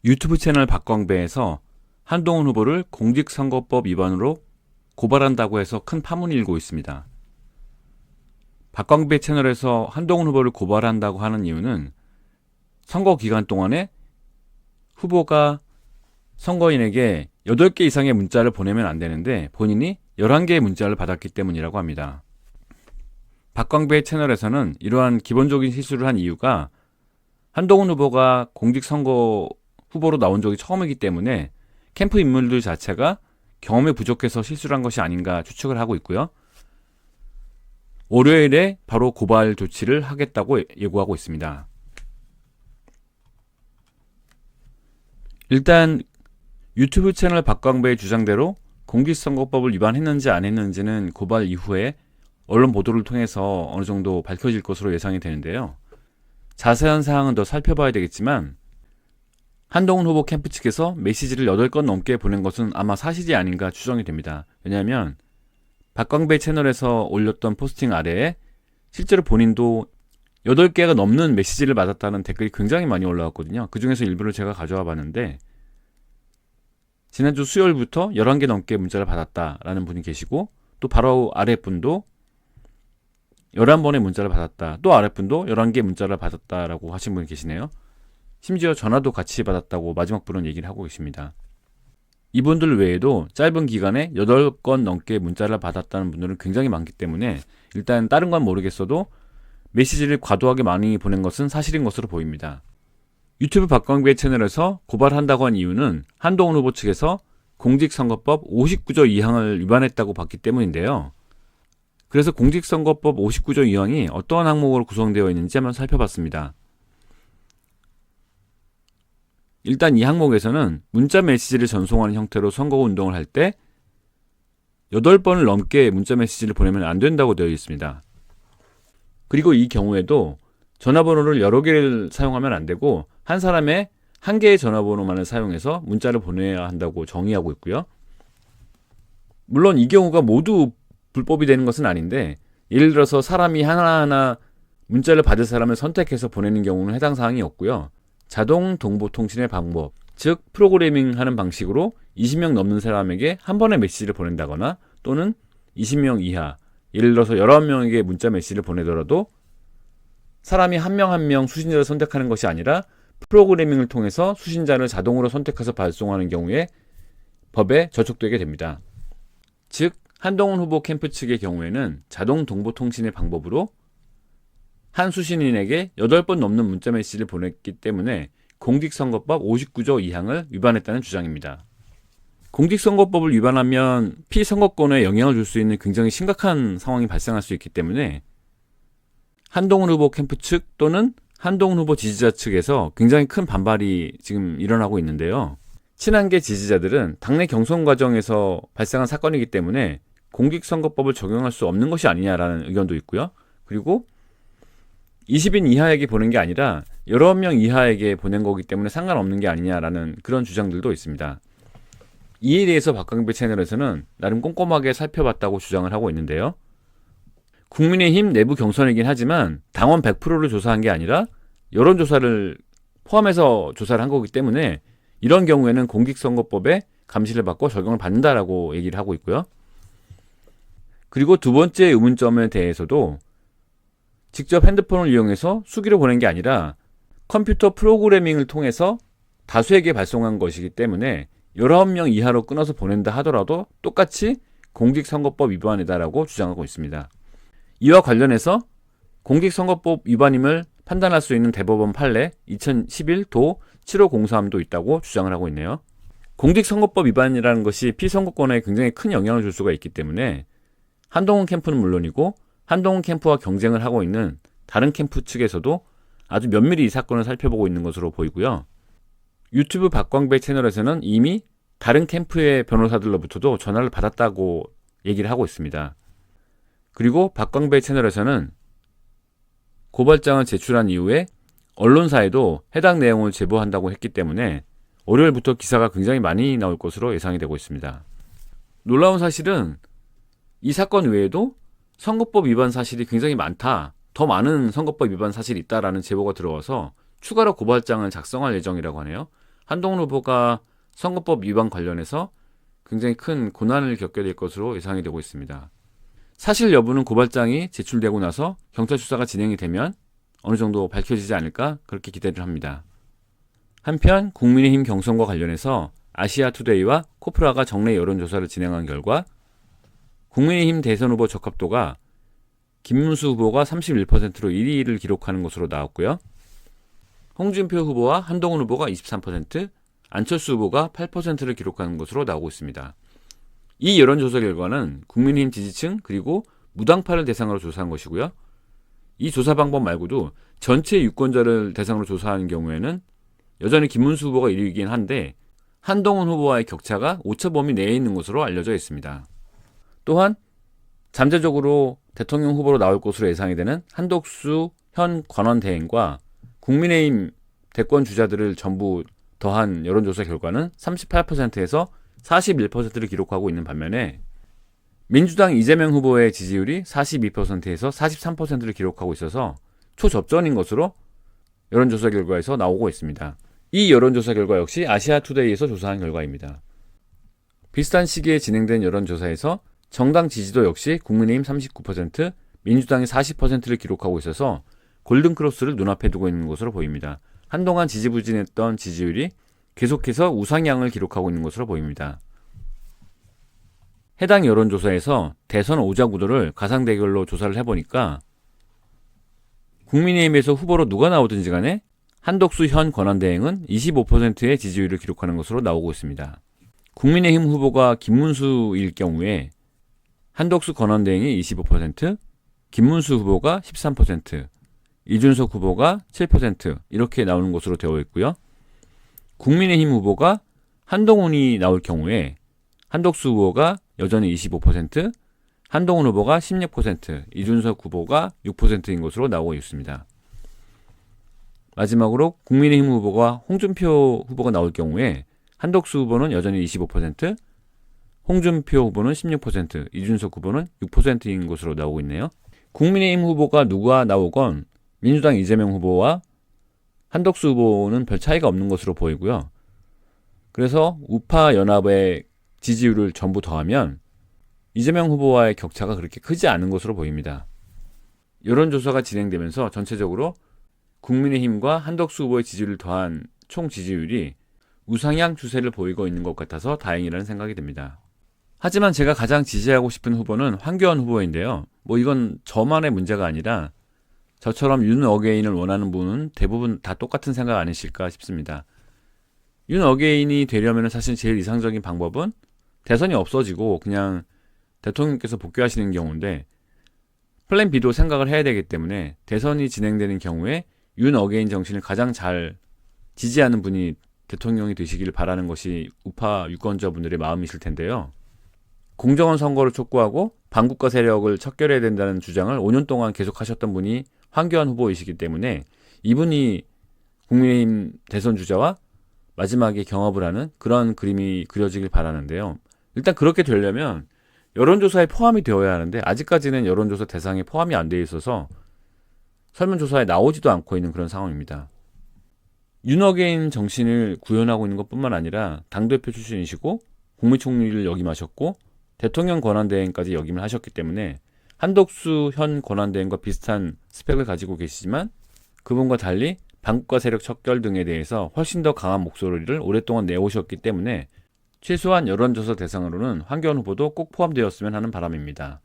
유튜브 채널 박광배에서 한동훈 후보를 공직선거법 위반으로 고발한다고 해서 큰 파문이 일고 있습니다. 박광배 채널에서 한동훈 후보를 고발한다고 하는 이유는 선거 기간 동안에 후보가 선거인에게 8개 이상의 문자를 보내면 안 되는데 본인이 11개의 문자를 받았기 때문이라고 합니다. 박광배 채널에서는 이러한 기본적인 실수를 한 이유가 한동훈 후보가 공직선거 후보로 나온 적이 처음이기 때문에 캠프 인물들 자체가 경험이 부족해서 실수를 한 것이 아닌가 추측을 하고 있고요. 월요일에 바로 고발 조치를 하겠다고 예고하고 있습니다. 일단 유튜브 채널 박광배의 주장대로 공직선거법을 위반했는지 안 했는지는 고발 이후에 언론 보도를 통해서 어느 정도 밝혀질 것으로 예상이 되는데요. 자세한 사항은 더 살펴봐야 되겠지만 한동훈 후보 캠프 측에서 메시지를 8건 넘게 보낸 것은 아마 사실이 아닌가 추정이 됩니다. 왜냐하면 박광배 채널에서 올렸던 포스팅 아래에 실제로 본인도 8개가 넘는 메시지를 받았다는 댓글이 굉장히 많이 올라왔거든요. 그 중에서 일부를 제가 가져와 봤는데 지난주 수요일부터 11개 넘게 문자를 받았다라는 분이 계시고 또 바로 아래 분도 11번의 문자를 받았다. 또 아래 분도 11개 문자를 받았다라고 하신 분이 계시네요. 심지어 전화도 같이 받았다고 마지막 분은 얘기를 하고 계십니다. 이분들 외에도 짧은 기간에 8건 넘게 문자를 받았다는 분들은 굉장히 많기 때문에 일단 다른 건 모르겠어도 메시지를 과도하게 많이 보낸 것은 사실인 것으로 보입니다. 유튜브 박광배 채널에서 고발한다고 한 이유는 한동훈 후보 측에서 공직선거법 59조 2항을 위반했다고 봤기 때문인데요. 그래서 공직선거법 59조 2항이 어떠한 항목으로 구성되어 있는지 한번 살펴봤습니다. 일단 이 항목에서는 문자 메시지를 전송하는 형태로 선거운동을 할 때 8번을 넘게 문자 메시지를 보내면 안 된다고 되어 있습니다. 그리고 이 경우에도 전화번호를 여러 개를 사용하면 안 되고 한 사람의 한 개의 전화번호만을 사용해서 문자를 보내야 한다고 정의하고 있고요. 물론 이 경우가 모두 불법이 되는 것은 아닌데 예를 들어서 사람이 하나하나 문자를 받을 사람을 선택해서 보내는 경우는 해당 사항이 없고요. 자동 동보통신의 방법, 즉 프로그래밍하는 방식으로 20명 넘는 사람에게 한 번에 메시지를 보낸다거나 또는 20명 이하, 예를 들어서 19명에게 문자 메시지를 보내더라도 사람이 한 명 한 명 수신자를 선택하는 것이 아니라 프로그래밍을 통해서 수신자를 자동으로 선택해서 발송하는 경우에 법에 저촉되게 됩니다. 즉 한동훈 후보 캠프 측의 경우에는 자동 동보통신의 방법으로 한 수신인에게 8번 넘는 문자 메시지를 보냈기 때문에 공직선거법 59조 2항을 위반했다는 주장입니다. 공직선거법을 위반하면 피선거권에 영향을 줄 수 있는 굉장히 심각한 상황이 발생할 수 있기 때문에 한동훈 후보 캠프 측 또는 한동훈 후보 지지자 측에서 굉장히 큰 반발이 지금 일어나고 있는데요. 친한계 지지자들은 당내 경선 과정에서 발생한 사건이기 때문에 공직선거법을 적용할 수 없는 것이 아니냐라는 의견도 있고요. 그리고 20인 이하에게 보낸 게 아니라 여러 명 이하에게 보낸 거기 때문에 상관없는 게 아니냐라는 그런 주장들도 있습니다. 이에 대해서 박광배 채널에서는 나름 꼼꼼하게 살펴봤다고 주장을 하고 있는데요. 국민의힘 내부 경선이긴 하지만 당원 100%를 조사한 게 아니라 여론조사를 포함해서 조사를 한 거기 때문에 이런 경우에는 공직선거법에 감시를 받고 적용을 받는다라고 얘기를 하고 있고요. 그리고 두 번째 의문점에 대해서도 직접 핸드폰을 이용해서 수기로 보낸 게 아니라 컴퓨터 프로그래밍을 통해서 다수에게 발송한 것이기 때문에 19명 이하로 끊어서 보낸다 하더라도 똑같이 공직선거법 위반이다라고 주장하고 있습니다. 이와 관련해서 공직선거법 위반임을 판단할 수 있는 대법원 판례 2011 도 7503도 있다고 주장을 하고 있네요. 공직선거법 위반이라는 것이 피선거권에 굉장히 큰 영향을 줄 수가 있기 때문에 한동훈 캠프는 물론이고 한동훈 캠프와 경쟁을 하고 있는 다른 캠프 측에서도 아주 면밀히 이 사건을 살펴보고 있는 것으로 보이고요. 유튜브 박광배 채널에서는 이미 다른 캠프의 변호사들로부터도 전화를 받았다고 얘기를 하고 있습니다. 그리고 박광배 채널에서는 고발장을 제출한 이후에 언론사에도 해당 내용을 제보한다고 했기 때문에 월요일부터 기사가 굉장히 많이 나올 것으로 예상이 되고 있습니다. 놀라운 사실은 이 사건 외에도 선거법 위반 사실이 굉장히 많다, 더 많은 선거법 위반 사실이 있다라는 제보가 들어와서 추가로 고발장을 작성할 예정이라고 하네요. 한동훈 후보가 선거법 위반 관련해서 굉장히 큰 고난을 겪게 될 것으로 예상이 되고 있습니다. 사실 여부는 고발장이 제출되고 나서 경찰 수사가 진행이 되면 어느 정도 밝혀지지 않을까 그렇게 기대를 합니다. 한편 국민의힘 경선과 관련해서 아시아투데이와 코프라가 정례 여론조사를 진행한 결과 국민의힘 대선 후보 적합도가 김문수 후보가 31%로 1위를 기록하는 것으로 나왔고요. 홍준표 후보와 한동훈 후보가 23%, 안철수 후보가 8%를 기록하는 것으로 나오고 있습니다. 이 여론조사 결과는 국민의힘 지지층 그리고 무당파를 대상으로 조사한 것이고요. 이 조사 방법 말고도 전체 유권자를 대상으로 조사하는 경우에는 여전히 김문수 후보가 1위이긴 한데 한동훈 후보와의 격차가 오차 범위 내에 있는 것으로 알려져 있습니다. 또한 잠재적으로 대통령 후보로 나올 것으로 예상이 되는 한덕수 현 권한대행과 국민의힘 대권 주자들을 전부 더한 여론조사 결과는 38%에서 41%를 기록하고 있는 반면에 민주당 이재명 후보의 지지율이 42%에서 43%를 기록하고 있어서 초접전인 것으로 여론조사 결과에서 나오고 있습니다. 이 여론조사 결과 역시 아시아투데이에서 조사한 결과입니다. 비슷한 시기에 진행된 여론조사에서 정당 지지도 역시 국민의힘 39%, 민주당이 40%를 기록하고 있어서 골든크로스를 눈앞에 두고 있는 것으로 보입니다. 한동안 지지부진했던 지지율이 계속해서 우상향을 기록하고 있는 것으로 보입니다. 해당 여론조사에서 대선 오자구도를 가상대결로 조사를 해보니까 국민의힘에서 후보로 누가 나오든지 간에 한덕수 현 권한대행은 25%의 지지율을 기록하는 것으로 나오고 있습니다. 국민의힘 후보가 김문수일 경우에 한덕수 권한대행이 25%, 김문수 후보가 13%, 이준석 후보가 7% 이렇게 나오는 것으로 되어 있고요. 국민의힘 후보가 한동훈이 나올 경우에 한덕수 후보가 여전히 25%, 한동훈 후보가 16%, 이준석 후보가 6%인 것으로 나오고 있습니다. 마지막으로 국민의힘 후보가 홍준표 후보가 나올 경우에 한덕수 후보는 여전히 25%, 홍준표 후보는 16%, 이준석 후보는 6%인 것으로 나오고 있네요. 국민의힘 후보가 누가 나오건 민주당 이재명 후보와 한덕수 후보는 별 차이가 없는 것으로 보이고요. 그래서 우파 연합의 지지율을 전부 더하면 이재명 후보와의 격차가 그렇게 크지 않은 것으로 보입니다. 여론조사가 진행되면서 전체적으로 국민의힘과 한덕수 후보의 지지율을 더한 총 지지율이 우상향 추세를 보이고 있는 것 같아서 다행이라는 생각이 듭니다. 하지만 제가 가장 지지하고 싶은 후보는 황교안 후보인데요. 이건 저만의 문제가 아니라 저처럼 윤 어게인을 원하는 분은 대부분 다 똑같은 생각 아니실까 싶습니다. 윤 어게인이 되려면 사실 제일 이상적인 방법은 대선이 없어지고 그냥 대통령께서 복귀하시는 경우인데 플랜 B도 생각을 해야 되기 때문에 대선이 진행되는 경우에 윤 어게인 정신을 가장 잘 지지하는 분이 대통령이 되시기를 바라는 것이 우파 유권자분들의 마음이실 텐데요. 공정한 선거를 촉구하고 반국가 세력을 척결해야 된다는 주장을 5년 동안 계속하셨던 분이 황교안 후보이시기 때문에 이분이 국민의힘 대선 주자와 마지막에 경합을 하는 그런 그림이 그려지길 바라는데요. 일단 그렇게 되려면 여론조사에 포함이 되어야 하는데 아직까지는 여론조사 대상에 포함이 안 되어 있어서 설문조사에 나오지도 않고 있는 그런 상황입니다. 윤어게인 정신을 구현하고 있는 것뿐만 아니라 당대표 출신이시고 국무총리를 역임하셨고 대통령 권한대행까지 역임을 하셨기 때문에 한덕수 현 권한대행과 비슷한 스펙을 가지고 계시지만 그분과 달리 반국가 세력 척결 등에 대해서 훨씬 더 강한 목소리를 오랫동안 내오셨기 때문에 최소한 여론조사 대상으로는 황교안 후보도 꼭 포함되었으면 하는 바람입니다.